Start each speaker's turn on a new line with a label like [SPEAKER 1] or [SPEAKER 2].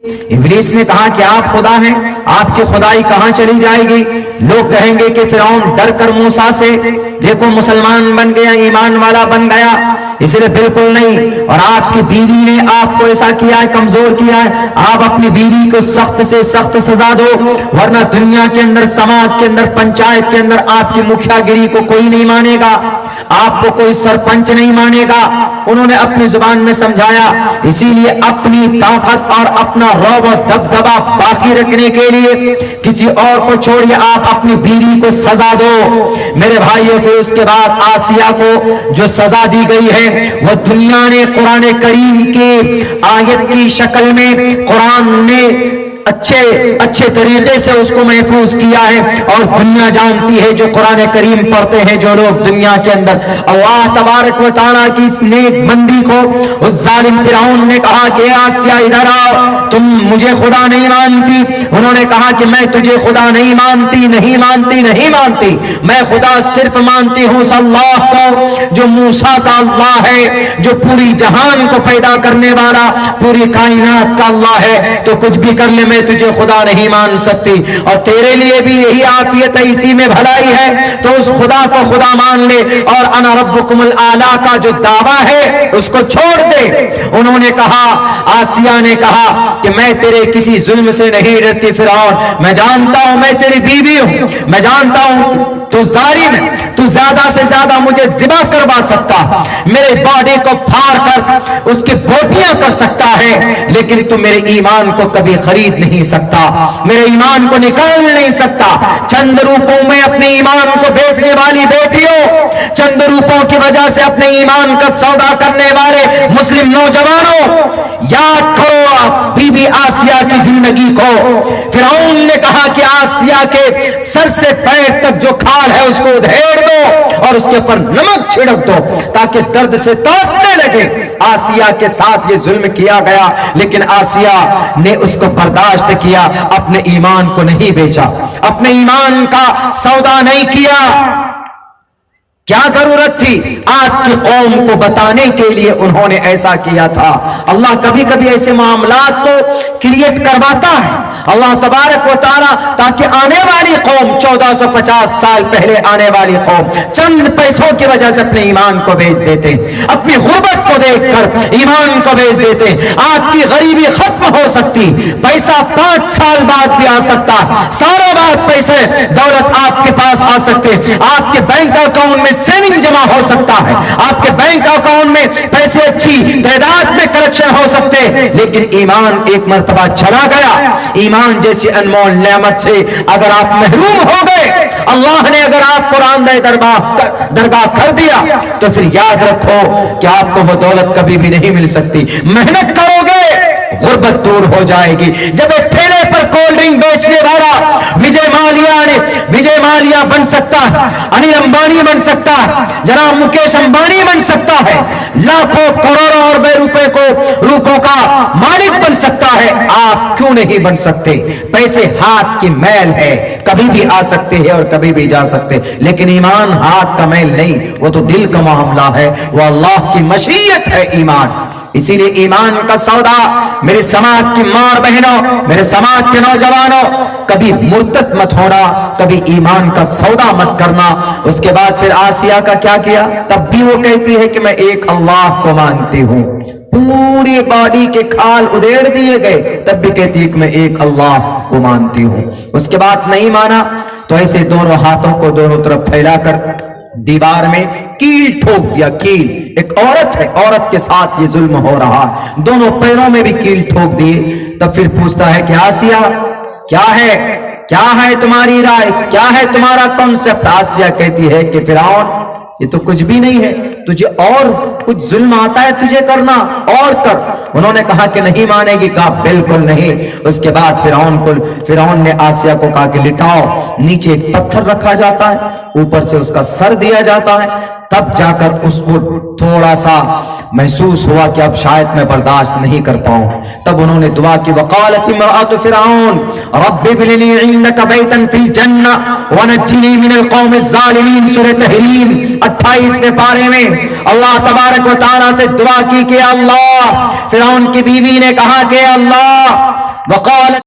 [SPEAKER 1] ابلیس نے کہا کہ آپ خدا ہیں، آپ کی خدائی کہاں چلی جائے گی؟ لوگ کہیں گے کہ فرعون ڈر کر موسیٰ سے دیکھو مسلمان بن گیا، ایمان والا بن گیا، اس لیے بالکل نہیں۔ اور آپ کی بیوی نے آپ کو ایسا کیا ہے، کمزور کیا ہے، آپ اپنی بیوی کو سخت سے سخت سزا دو، ورنہ دنیا کے اندر، سماج کے اندر، پنچایت کے اندر آپ کی مکھیا گیری کو کوئی نہیں مانے گا، آپ کو کوئی سرپنچ نہیں مانے گا۔ انہوں نے اپنی زبان میں سمجھایا، اسی لیے اپنی طاقت اور اپنا رعب و دبدبا باقی رکھنے کے لیے کسی اور کو چھوڑیے، آپ اپنی بیوی کو سزا دو۔ میرے بھائیوں، پھر اس کے بعد آسیہ کو جو سزا دی گئی ہے وہ دنیا نے قرآن کریم کی آیت کی شکل میں، قرآن نے اچھے طریقے سے اس کو محفوظ کیا ہے، اور دنیا جانتی ہے جو قرآن کریم پڑھتے ہیں جو لوگ دنیا کے اندر، اللہ تبارک و تعالیٰ کی اس نیک بندی کو اس ظالم فرعون نے کہا کہ آسیہ ادھر آؤ، تم مجھے خدا نہیں مانتی؟ انہوں نے کہا کہ میں تجھے خدا نہیں مانتی، نہیں مانتی، نہیں مانتی، میں خدا صرف مانتی ہوں اس اللہ کو جو موسیٰ کا اللہ ہے، جو پوری جہان کو پیدا کرنے والا، پوری کائنات کا اللہ ہے، تو کچھ بھی کر لے میں تجھے خدا نہیں مان سکتی، اور تیرے لیے بھی یہی عافیت ہے، اسی میں بھلائی ہے، تو اس خدا کو خدا مان لے، اور انا ربکم الاعلی کا جو دعویٰ ہے اس کو چھوڑ دے۔ انہوں نے کہا، آسیہ نے کہا کہ میں تیرے کسی ظلم سے نہیں ڈرتی فرعون، میں جانتا ہوں میں تیری بیوی ہوں، میں جانتا ہوں تو ظالم ہے، تو زیادہ سے زیادہ مجھے ذبح کروا سکتا، میرے باڈی کو پھاڑ کر اس کی بوٹیاں کر سکتا ہے، لیکن تو میرے ایمان کو کبھی خرید نہیں سکتا، میرے ایمان کو نکال نہیں سکتا۔ چند روپوں میں اپنے ایمان کو بیچنے والی بیٹیوں، چند روپوں کی وجہ سے اپنے ایمان کا سودا کرنے والے مسلم نوجوانوں، یاد کرو بی بی آسیہ کی زندگی کو۔ فرعون نے کہا کہ آسیہ کے سر سے پیر تک جو کھال ہے اس کو ادھیڑ دو اور اس کے اوپر نمک چھڑک دو تاکہ درد سے تڑپنے لگے۔ آسیہ کے ساتھ یہ ظلم کیا گیا، لیکن آسیہ نے اس کو برداشت کیا، اپنے ایمان کو نہیں بیچا، اپنے ایمان کا سودا نہیں کیا۔ کیا ضرورت تھی؟ آج کی قوم کو بتانے کے لیے انہوں نے ایسا کیا تھا۔ اللہ کبھی کبھی ایسے معاملات کو کریٹ کرواتا ہے، اللہ تبارک و تعالیٰ، تاکہ آنے والی قوم، 1450 سال پہلے آنے والی قوم چند پیسوں کی وجہ سے اپنے ایمان کو بیچ دیتے، اپنی غربت کو دیکھ کر ایمان کو بیچ دیتے۔ آپ کی غریبی ختم ہو سکتی، پیسہ 5 سال بعد بھی آ سکتا، سالوں بعد پیسے دولت آپ کے پاس آ سکتے، آپ کے بینک اکاؤنٹ میں سیونگ جمع ہو سکتا ہے، آپ کے بینک اکاؤنٹ میں پیسے اچھی تعداد میں کلیکشن ہو سکتے، لیکن ایمان ایک مرتبہ چلا گیا، ایمان جیسی انمول نعمت سے اگر آپ محروم ہو گئے، اللہ نے اگر آپ کو راندہ درگاہ کر دیا، تو پھر یاد رکھو کہ آپ کو وہ دولت کبھی بھی نہیں مل سکتی۔ محنت کرو گے، غربت دور ہو جائے گی۔ جب ایک ٹھیلے پر کولڈ ڈرنک بیچنے والا وجے مالیا بن سکتا ہے، انل امبانی بن سکتا ہے، جناب مکیش امبانی بن سکتا ہے، لاکھوں کروڑوں اور بے روپوں کا مالک بن سکتا ہے، آپ کیوں نہیں بن سکتے؟ پیسے ہاتھ کی میل ہے، کبھی بھی آ سکتے ہیں اور کبھی بھی جا سکتے، لیکن ایمان ہاتھ کا میل نہیں، وہ تو دل کا معاملہ ہے، وہ اللہ کی مشیت ہے ایمان۔ اسی لیے ایمان کا سودا، میرے سماج کی ماں بہنوں، میرے سماج کے نوجوانوں، کبھی مرتد مت ہونا، کبھی ایمان کا سودا مت کرنا۔ اس کے بعد پھر آسیہ کا کیا کیا؟ تب بھی وہ کہتی ہے کہ میں ایک اللہ کو مانتی ہوں، پوری باڈی کے کھال ادھیڑ دیے گئے، تب بھی کہتی ہے کہ میں ایک اللہ کو مانتی ہوں۔ اس کے بعد نہیں مانا تو ایسے دونوں ہاتھوں کو دونوں طرف پھیلا کر دیوار میں کیل ٹھوک دیا۔ کیل، ایک عورت ہے، عورت کے ساتھ یہ ظلم ہو رہا، دونوں پیروں میں بھی کیل ٹھوک دیے۔ تب پھر پوچھتا ہے کہ آسیہ کیا ہے تمہاری رائے، کیا ہے تمہارا کنسپٹ؟ آسیہ کہتی ہے کہ فرعون یہ تو کچھ بھی نہیں ہے، تجھے اور کچھ ظلم آتا ہے تجھے کرنا، اور کر۔ انہوں نے کہا کہ نہیں مانے گی، کہا بالکل نہیں۔ اس کے بعد فرعون نے آسیہ کو کہا کہ لٹاؤ، نیچے ایک پتھر رکھا جاتا ہے، اوپر سے اس کا سر دیا جاتا ہے، تب جا کر اس کو تھوڑا سا محسوس ہوا کہ اب شاید میں برداشت نہیں کر پاؤں۔ تب انہوں نے دعا کی، وقالت امرأة فرعون رب ابن لي عندك بيتا في الجنة ونجني من القوم الظالمين۔ سورۃ تحریم 28ویں پارے میں اللہ تبارک و تعالیٰ سے دعا کی کہ اللہ، فرعون کی بیوی نے کہا کہ اللہ وقال